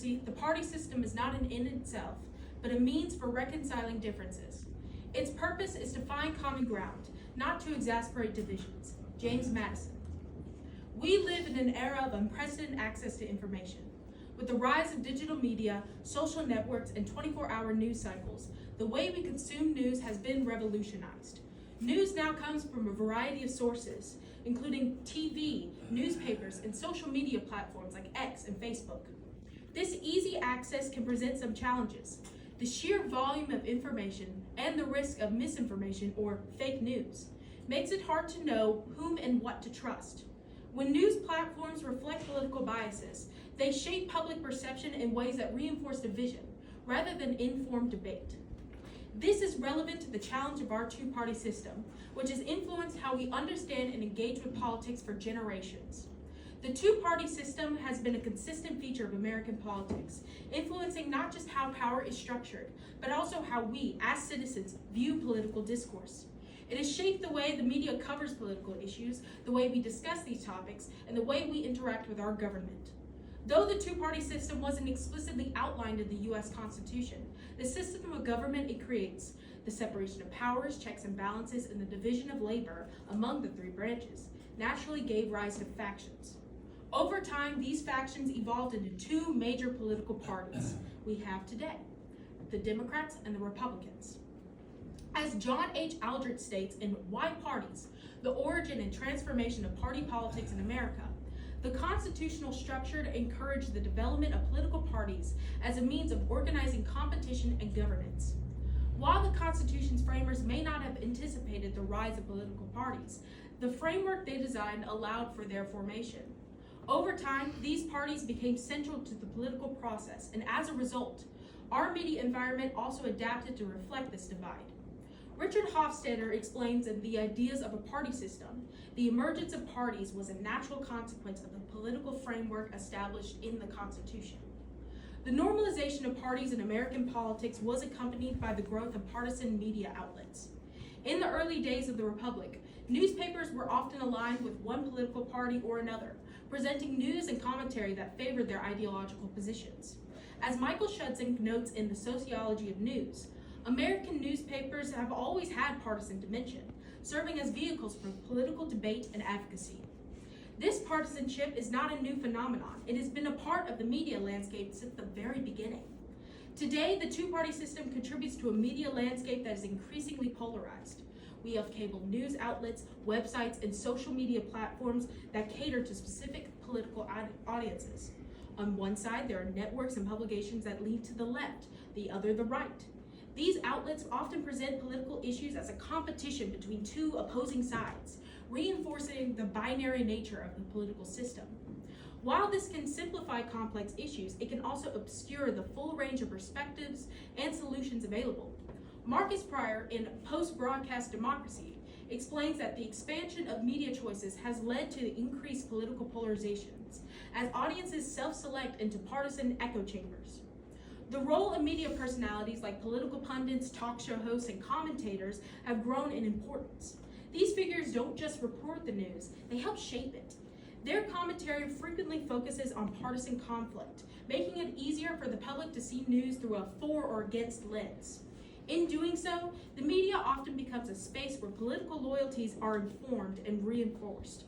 democracy, the party system is not an end in itself, but a means for reconciling differences. Its purpose is to find common ground, not to exasperate divisions. James Madison. We live in an era of unprecedented access to information. With the rise of digital media, social networks, and 24-hour news cycles, the way we consume news has been revolutionized. News now comes from a variety of sources, including TV, newspapers, and social media platforms like X and Facebook. This easy access can present some challenges. The sheer volume of information and the risk of misinformation or fake news makes it hard to know whom and what to trust. When news platforms reflect political biases, they shape public perception in ways that reinforce division rather than inform debate. This is relevant to the challenge of our two-party system, which has influenced how we understand and engage with politics for generations. The two-party system has been a consistent feature of American politics, influencing not just how power is structured, but also how we, as citizens, view political discourse. It has shaped the way the media covers political issues, the way we discuss these topics, and the way we interact with our government. Though the two-party system wasn't explicitly outlined in the U.S. Constitution, the system of government it creates, the separation of powers, checks and balances, and the division of labor among the three branches, naturally gave rise to factions. Over time, these factions evolved into two major political parties we have today, the Democrats and the Republicans. As John H. Aldrich states in Why Parties? The Origin and Transformation of Party Politics in America, the constitutional structure encouraged the development of political parties as a means of organizing competition and governance. While the Constitution's framers may not have anticipated the rise of political parties, the framework they designed allowed for their formation. Over time, these parties became central to the political process, and as a result, our media environment also adapted to reflect this divide. Richard Hofstadter explains that the ideas of a party system, the emergence of parties was a natural consequence of the political framework established in the Constitution. The normalization of parties in American politics was accompanied by the growth of partisan media outlets. In the early days of the Republic, newspapers were often aligned with one political party or another, presenting news and commentary that favored their ideological positions. As Michael Schudzik notes in The Sociology of News, American newspapers have always had partisan dimension, serving as vehicles for political debate and advocacy. This partisanship is not a new phenomenon. It has been a part of the media landscape since the very beginning. Today, the two-party system contributes to a media landscape that is increasingly polarized. We have cable news outlets, websites, and social media platforms that cater to specific political audiences. On one side, there are networks and publications that lean to the left, the other the right. These outlets often present political issues as a competition between two opposing sides, reinforcing the binary nature of the political system. While this can simplify complex issues, it can also obscure the full range of perspectives and solutions available. Marcus Pryor, in Post-Broadcast Democracy, explains that the expansion of media choices has led to increased political polarizations, as audiences self-select into partisan echo chambers. The role of media personalities like political pundits, talk show hosts, and commentators have grown in importance. These figures don't just report the news, they help shape it. Their commentary frequently focuses on partisan conflict, making it easier for the public to see news through a for or against lens. In doing so, the media often becomes a space where political loyalties are informed and reinforced.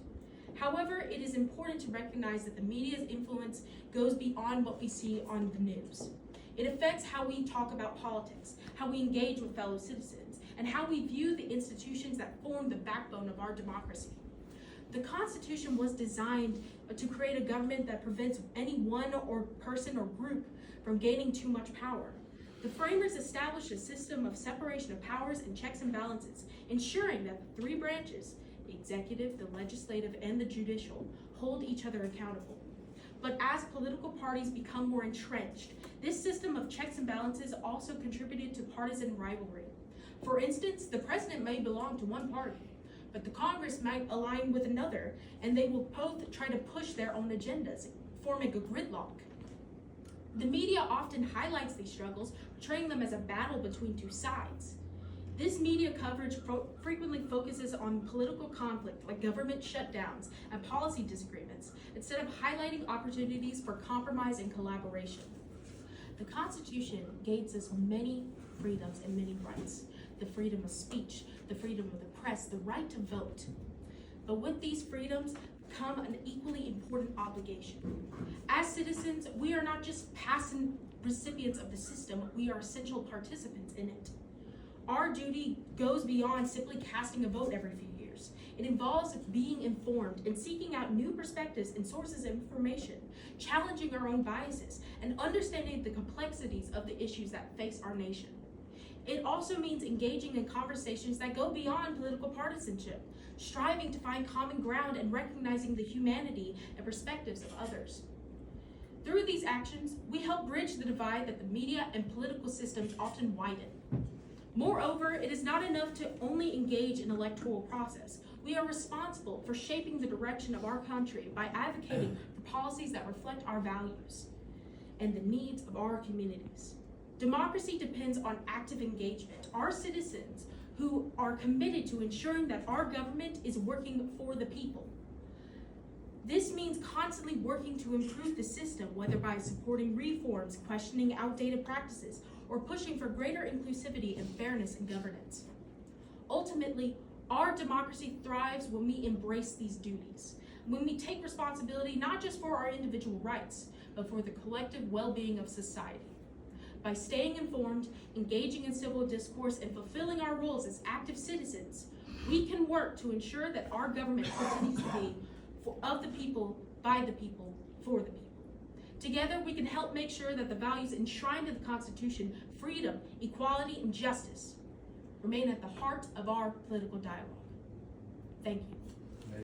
However, it is important to recognize that the media's influence goes beyond what we see on the news. It affects how we talk about politics, how we engage with fellow citizens, and how we view the institutions that form the backbone of our democracy. The Constitution was designed to create a government that prevents any one or person or group from gaining too much power. The framers established a system of separation of powers and checks and balances, ensuring that the three branches, the executive, the legislative, and the judicial, hold each other accountable. But as political parties become more entrenched, this system of checks and balances also contributed to partisan rivalry. For instance, the president may belong to one party, but the Congress might align with another, and they will both try to push their own agendas, forming a gridlock. The media often highlights these struggles, portraying them as a battle between two sides. This media coverage frequently focuses on political conflict like government shutdowns and policy disagreements, instead of highlighting opportunities for compromise and collaboration. The Constitution gains us many freedoms and many rights. The freedom of speech, the freedom of the press, the right to vote. But with these freedoms come an equally important obligation. As citizens, we are not just passive recipients of the system, we are essential participants in it. Our duty goes beyond simply casting a vote every few years. It involves being informed and seeking out new perspectives and sources of information, challenging our own biases, and understanding the complexities of the issues that face our nation. It also means engaging in conversations that go beyond political partisanship, striving to find common ground and recognizing the humanity and perspectives of others. Through these actions, we help bridge the divide that the media and political systems often widen. Moreover, it is not enough to only engage in electoral process. We are responsible for shaping the direction of our country by advocating for policies that reflect our values and the needs of our communities. Democracy depends on active engagement. Our citizens who are committed to ensuring that our government is working for the people. This means constantly working to improve the system, whether by supporting reforms, questioning outdated practices, or pushing for greater inclusivity and fairness in governance. Ultimately, our democracy thrives when we embrace these duties, when we take responsibility not just for our individual rights, but for the collective well-being of society. By staying informed, engaging in civil discourse, and fulfilling our roles as active citizens, we can work to ensure that our government continues to be of the people, by the people, for the people. Together, we can help make sure that the values enshrined in the Constitution, freedom, equality, and justice, remain at the heart of our political dialogue. Thank you.